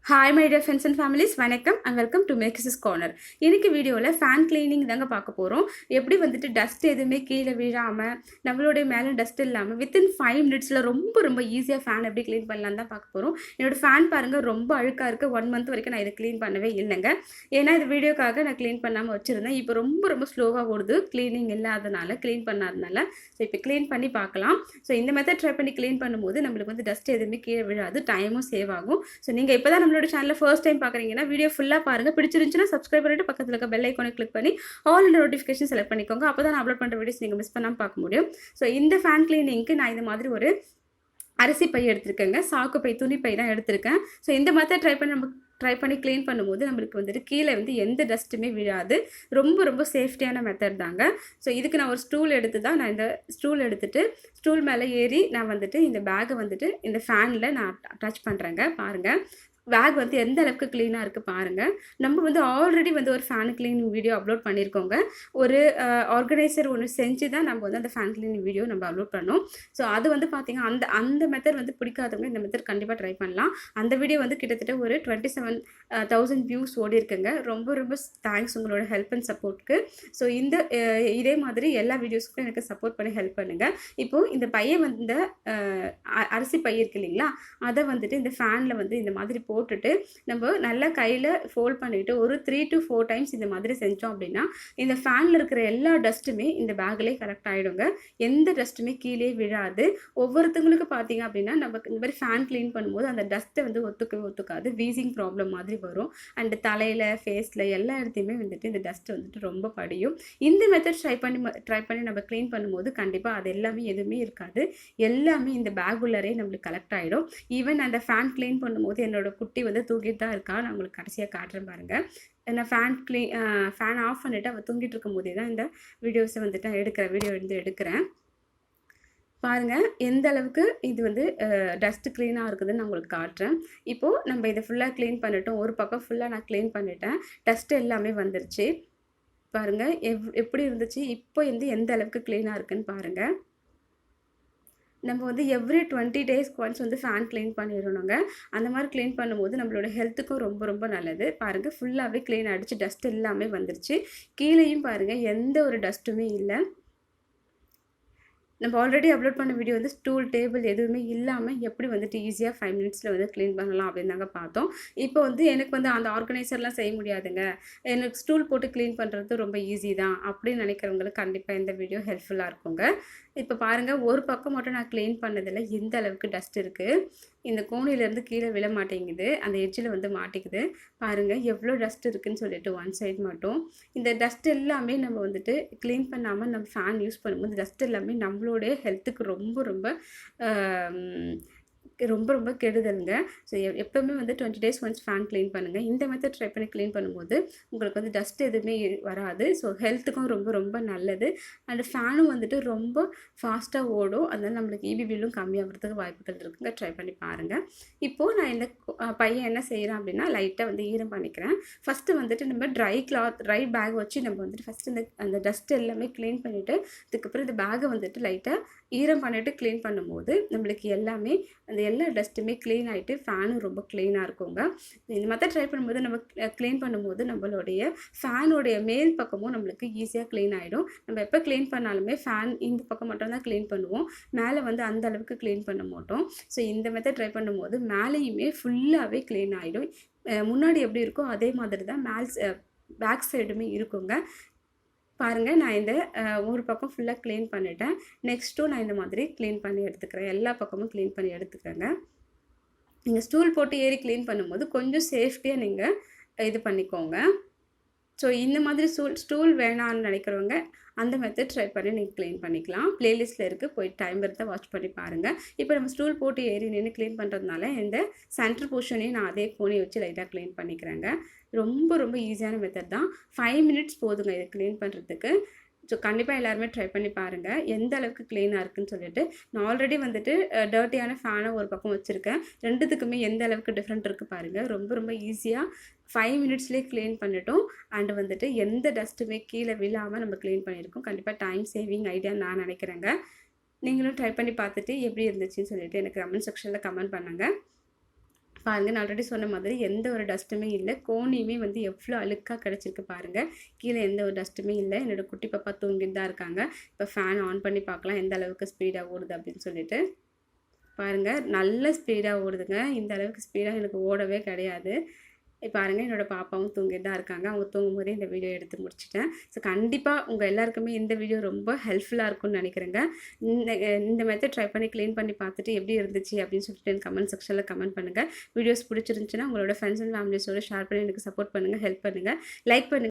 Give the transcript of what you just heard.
Hi my dear friends and families, வணக்கம் and welcome to மேக்கிஸ் corner. இன்னைக்கு வீடியோவில் fan cleaning தாங்க பார்க்க போகிறோம். எப்படி வந்துட்டு டஸ்ட் எதுவுமே கீழே விழாமல் நம்மளுடைய மேலே டஸ்ட் இல்லாமல் வித்தின் 5 மினிட்ஸில் ரொம்ப ஈஸியாக ஃபேன் எப்படி க்ளீன் பண்ணலாம் தான் பார்க்க போகிறோம். என்னோடய ஃபேன் பாருங்கள், ரொம்ப அழுக்காக இருக்குது. 1 மந்த் வரைக்கும் நான் இதை க்ளீன் பண்ணவே இல்லைங்க. ஏன்னா இது வீடியோக்காக நான் க்ளீன் பண்ணாமல் வச்சுருந்தேன். இப்போ ரொம்ப ஸ்லோவாக ஓடுது, க்ளீனிங் இல்லாதனால, க்ளீன் பண்ணாதனால. ஸோ இப்போ க்ளீன் பண்ணி பார்க்கலாம். ஸோ இந்த மெத்தட் ட்ரை பண்ணி க்ளீன் பண்ணும்போது நம்மளுக்கு வந்து டஸ்ட் எதுவுமே கீழே விழாது, டைமும் சேவ் ஆகும். ஸோ நீங்கள் இப்போ தான் நம்மளோட சேனலில் ஃபர்ஸ்ட் டைம் பார்க்குறீங்கன்னா வீடியோ ஃபுல்லாக பாருங்கள். பிடிச்சிருந்துச்சுன்னா சப்ஸ்கிரைப் பண்ணிட்டு பக்கத்தில் இருக்க பெல் ஐக்கானை கிளிக் பண்ணி ஆல் நோட்டிஃபிகேஷன் செலக்ட் பண்ணிக்கோங்க. அப்போ தான் நான் அப்லோட் பண்ணுற வீடியோஸ் நீங்கள் மிஸ் பண்ணாமல் பார்க்க முடியும். ஸோ இந்த ஃபேன் கிளீனிங்க்கு நான் இந்த மாதிரி ஒரு அரிசி பை எடுத்திருக்கேங்க, சாக்கு பை, துணி பை தான் எடுத்திருக்கேன். ஸோ இந்த மெத்தட் ட்ரை பண்ணி க்ளீன் பண்ணும்போது நம்மளுக்கு வந்துட்டு கீழே வந்து எந்த டஸ்ட்டுமே விழாது. ரொம்ப சேஃப்டியான மெத்தட் தாங்க. ஸோ இதுக்கு நான் ஒரு ஸ்டூல் எடுத்து தான் நான் இந்த ஸ்டூல் எடுத்துகிட்டு ஸ்டூல் மேலே ஏறி நான் வந்துட்டு இந்த பேக்கை வந்துட்டு இந்த ஃபேனில் நான் டச் பண்ணுறேங்க. பாருங்கள், பேக் வந்து எந்த அளவுக்கு க்ளீனாக இருக்குது பாருங்கள். நம்ம வந்து ஆல்ரெடி வந்து ஒரு ஃபேன் கிளீனிங் வீடியோ அப்லோட் பண்ணியிருக்கோங்க. ஒரு ஆர்கனைசர் ஒன்று செஞ்சு தான் நம்ம வந்து அந்த ஃபேன் கிளீனிங் வீடியோ நம்ம அப்லோட் பண்ணோம். ஸோ அது வந்து பார்த்திங்கன்னா அந்த மெத்தட் வந்து பிடிக்காதவங்க இந்த மெத்தட் கண்டிப்பாக ட்ரை பண்ணலாம். அந்த வீடியோ வந்து கிட்டத்தட்ட ஒரு 27,000 வியூஸ் ஓடி இருக்குங்க. ரொம்ப தேங்க்ஸ் உங்களோட ஹெல்ப் அண்ட் சப்போர்ட்டுக்கு. ஸோ இதே மாதிரி எல்லா வீடியோஸுக்கும் எனக்கு சப்போர்ட் பண்ணி ஹெல்ப் பண்ணுங்கள். இப்போது இந்த பையை வந்து அரிசி பை இருக்கு இல்லைங்களா, அதை வந்துட்டு இந்த ஃபேனில் வந்து இந்த மாதிரி போட்டுட்டு நம்ம நல்லா கையில் ஃபோல்ட் பண்ணிவிட்டு ஒரு 3 to 4 டைம்ஸ் இந்த மாதிரி செஞ்சோம் அப்படின்னா இந்த ஃபேனில் இருக்கிற எல்லா டஸ்ட்டுமே இந்த பேக்லேயே கரெக்ட் ஆகிடுங்க. எந்த டஸ்ட்டுமே கீழே விழாது. ஒவ்வொருத்தவங்களுக்கு பார்த்தீங்க அப்படின்னா நம்ம இந்த மாதிரி ஃபேன் க்ளீன் பண்ணும்போது அந்த டஸ்ட்டை வந்து ஒத்துக்காது, வீசிங் ப்ராப்ளம் மாதிரி வரும். அண்டு தலையில், ஃபேஸில் எல்லா இடத்தையுமே வந்துட்டு இந்த டஸ்ட்டு வந்துட்டு ரொம்ப படியும். இந்த மெத்தட் ட்ரை பண்ணி நம்ம க்ளீன் பண்ணும்போது கண்டிப்பாக அது எல்லாமே எதுவுமே இருக்காது. எல்லாமே இந்த பேக் உள்ளரே நம்மளுக்கு கலெக்ட் ஆகிடும். ஈவன் அந்த ஃபேன் க்ளீன் பண்ணும்போது என்னோட குட்டி வந்து தூக்கிட்டு தான் இருக்கா. நான் உங்களுக்கு கடைசியாக காட்டுறேன் பாருங்கள். நான் ஃபேன் ஆஃப் பண்ணிவிட்டு அவள் தூங்கிட்டு இருக்கும் போதே தான் இந்த வீடியோஸை வந்துட்டு வீடியோ எடுக்கிறேன். பாருங்கள் எந்த அளவுக்கு இது வந்து டஸ்ட்டு க்ளீனாக இருக்குதுன்னு நான் உங்களுக்கு காட்டுறேன். இப்போது நம்ம இதை ஃபுல்லாக க்ளீன் பண்ணிட்டோம். ஒரு பக்கம் ஃபுல்லாக நான் க்ளீன் பண்ணிட்டேன். டஸ்ட்டு எல்லாமே வந்துருச்சு. பாருங்கள் எப்படி இருந்துச்சு. இப்போ வந்து எந்த அளவுக்கு க்ளீனாக இருக்குதுன்னு பாருங்கள். நம்ம வந்து எவ்ரி 20 டேஸ்க்கு ஒன்ஸ் வந்து ஃபேன் க்ளீன் பண்ணிடணுங்க. அந்த மாதிரி க்ளீன் பண்ணும்போது நம்மளோட ஹெல்த்துக்கும் ரொம்ப நல்லது. பாருங்கள், ஃபுல்லாகவே க்ளீன் ஆகிடுச்சு. டஸ்ட் எல்லாமே வந்துருச்சு. கீழேயும் பாருங்கள், எந்த ஒரு டஸ்ட்டுமே இல்லை. நம்ம ஆல்ரெடி அப்லோட் பண்ண வீடியோ வந்து ஸ்டூல், டேபிள் எதுவுமே இல்லாமல் எப்படி வந்துட்டு ஈஸியாக 5 மினிட்ஸில் வந்து க்ளீன் பண்ணலாம் அப்படின்னு தாங்க பார்த்தோம். இப்போ வந்து எனக்கு வந்து அந்த ஆர்கனைசர்லாம் செய்ய முடியாதுங்க, எனக்கு ஸ்டூல் போட்டு க்ளீன் பண்ணுறது ரொம்ப ஈஸி தான் அப்படின்னு நினைக்கிறவங்களுக்கு கண்டிப்பாக இந்த வீடியோ ஹெல்ப்ஃபுல்லாக இருக்குங்க. இப்போ பாருங்கள், ஒரு பக்கம் மட்டும் நான் க்ளீன் பண்ணதில் எந்த அளவுக்கு டஸ்ட் இருக்குது. இந்த கோணிலேருந்து கீழே விழ மாட்டேங்குது, அந்த எட்ஜில் வந்து மாட்டிக்குது. பாருங்கள் எவ்வளோ டஸ்ட் இருக்குதுன்னு சொல்லிட்டு ஒன் சைடு மட்டும். இந்த டஸ்ட் எல்லாமே நம்ம வந்துட்டு க்ளீன் பண்ணாமல் நம்ம ஃபேன் யூஸ் பண்ணும்போது டஸ்ட் எல்லாமே நம்மளுடைய ஹெல்த்துக்கு ரொம்ப கெடுதலுங்க. ஸோ எப்போவுமே வந்து 20 டேஸ் ஒன்ஸ் ஃபேன் க்ளீன் பண்ணுங்கள். இந்த மெத்தட் ட்ரை பண்ணி க்ளீன் பண்ணும்போது உங்களுக்கு வந்து டஸ்ட் எதுவுமே வராது. ஸோ ஹெல்த்துக்கும் ரொம்ப நல்லது. அண்ட் ஃபேனும் வந்துட்டு ரொம்ப ஃபாஸ்ட்டாக ஓடும். அதனால் நம்மளுக்கு இபி பில்லும் கம்மியாகிறதுக்கு வாய்ப்புகள் இருக்குங்க. ட்ரை பண்ணி பாருங்கள். இப்போது நான் இந்த பையன் என்ன செய்கிறேன் அப்படின்னா லைட்டாக வந்து ஈரம் பண்ணிக்கிறேன். ஃபஸ்ட்டு வந்துட்டு நம்ம ட்ரை பேக் வச்சு நம்ம வந்துட்டு ஃபஸ்ட்டு அந்த டஸ்ட் எல்லாமே க்ளீன் பண்ணிவிட்டு அதுக்கப்புறம் இந்த பேக்கை வந்துட்டு லைட்டாக ஈரம் பண்ணிவிட்டு க்ளீன் பண்ணும்போது நம்மளுக்கு எல்லாமே அந்த எல்லா டஸ்ட்டுமே க்ளீன் ஆகிட்டு ஃபேனும் ரொம்ப க்ளீனாக இருக்குங்க. இந்த மாதிரி ட்ரை பண்ணும்போது நம்ம க்ளீன் பண்ணும்போது நம்மளுடைய ஃபேனுடைய மேல் பக்கமும் நம்மளுக்கு ஈஸியாக க்ளீன் ஆகிடும். நம்ம எப்போ க்ளீன் பண்ணாலுமே ஃபேன் இந்த பக்கம் மட்டும்தான் க்ளீன் பண்ணுவோம், மேலே வந்து அந்த அளவுக்கு க்ளீன் பண்ண மாட்டோம். ஸோ இந்த மெத்தட் ட்ரை பண்ணும்போது மேலேயுமே ஃபுல்லாகவே க்ளீன் ஆகிடும். முன்னாடி எப்படி இருக்கோ அதே மாதிரி தான் பேக் சைடுமே இருக்குங்க. பாருங்கள், நான் இந்த ஒரு பக்கம் ஃபுல்லாக க்ளீன் பண்ணிட்டேன். நெக்ஸ்ட்டும் நான் இந்த மாதிரி க்ளீன் பண்ணி எடுத்துக்கிறேன். எல்லா பக்கமும் க்ளீன் பண்ணி எடுத்துக்கிறேங்க. நீங்கள் ஸ்டூல் போட்டு ஏறி க்ளீன் பண்ணும்போது கொஞ்சம் சேஃப்டியாக நீங்கள் இது பண்ணிக்கோங்க. ஸோ இந்த மாதிரி ஸ்டூல் வேணான்னு நினைக்கிறவங்க அந்த மெத்தட் ட்ரை பண்ணி நீங்கள் க்ளீன் பண்ணிக்கலாம். ப்ளேலிஸ்ட்டில் இருக்குது, போய் டைம் எடுத்தால் வாட்ச் பண்ணி பாருங்கள். இப்போ நம்ம ஸ்டூல் போட்டு ஏறி நின்று க்ளீன் பண்ணுறதுனால இந்த சென்டர் போர்ஷனையும் நான் அதே கோணி வச்சு லைட்டாக க்ளீன் பண்ணிக்கிறேங்க. ரொம்ப ஈஸியான மெத்தட் தான். 5 மினிட்ஸ் போதுங்க இது க்ளீன் பண்ணுறதுக்கு. ஸோ கண்டிப்பாக எல்லாருமே ட்ரை பண்ணி பாருங்கள் எந்த அளவுக்கு க்ளீனாக இருக்குதுன்னு சொல்லிட்டு. நான் ஆல்ரெடி வந்துட்டு டர்ட்டியான ஃபேனை ஒரு பக்கம் வச்சுருக்கேன். ரெண்டுத்துக்குமே எந்த அளவுக்கு டிஃப்ரெண்ட் இருக்குது பாருங்கள். ரொம்ப ஈஸியாக 5 மினிட்ஸ்லேயே க்ளீன் பண்ணிட்டோம். அண்டு வந்துட்டு எந்த டஸ்ட்டுமே கீழே விழாமல் நம்ம க்ளீன் பண்ணியிருக்கோம். கண்டிப்பாக டைம் சேவிங் ஐடியான்னு நான் நினைக்கிறேங்க. நீங்களும் ட்ரை பண்ணி பார்த்துட்டு எப்படி இருந்துச்சுன்னு சொல்லிட்டு எனக்கு கமெண்ட் செக்ஷனில் கமெண்ட் பண்ணுங்கள். பாருங்க, நான் ஆல்ரெடி சொன்ன மாதிரி எந்த ஒரு டஸ்ட்டுமே இல்ல. கோணியுமே வந்து எவ்வளோ அழுக்கா கிடச்சிருக்கு பாருங்க. கீழ எந்த ஒரு டஸ்ட்டுமே இல்ல. என்னோட குட்டி பாப்பா தூங்கிட்டு தான் இருக்காங்க. இப்போ ஃபேன் ஆன் பண்ணி பார்க்கலாம் எந்த அளவுக்கு ஸ்பீடா ஓடுது அப்படின்னு சொல்லிட்டு. பாருங்க, நல்ல ஸ்பீடா ஓடுதுங்க. இந்த அளவுக்கு ஸ்பீடா எனக்கு ஓடவே கிடையாது. பாருங்க, என்னோட பாப்பாவும் தூங்கிட்டு தான் இருக்காங்க. அவங்க தூங்கும்போதே இந்த வீடியோ எடுத்து முடிச்சுட்டேன். ஸோ கண்டிப்பா உங்க எல்லாருக்குமே இந்த வீடியோ ரொம்ப ஹெல்ப்ஃபுல்லா இருக்கும்னு நினைக்கிறேங்க. இந்த இந்த மெத்தட் ட்ரை பண்ணி கிளீன் பண்ணி பார்த்துட்டு எப்படி இருந்துச்சு அப்படின்னு சொல்லிட்டு எனக்கு கமெண்ட் செக்ஷன்ல கமெண்ட் பண்ணுங்க. வீடியோஸ் பிடிச்சிருந்துச்சுன்னா உங்களோட ஃப்ரெண்ட்ஸ் அண்ட் ஃபேமிலிஸோட ஷேர் பண்ணி எனக்கு சப்போர்ட் பண்ணுங்க, ஹெல்ப் பண்ணுங்க, லைக் பண்ணுங்க.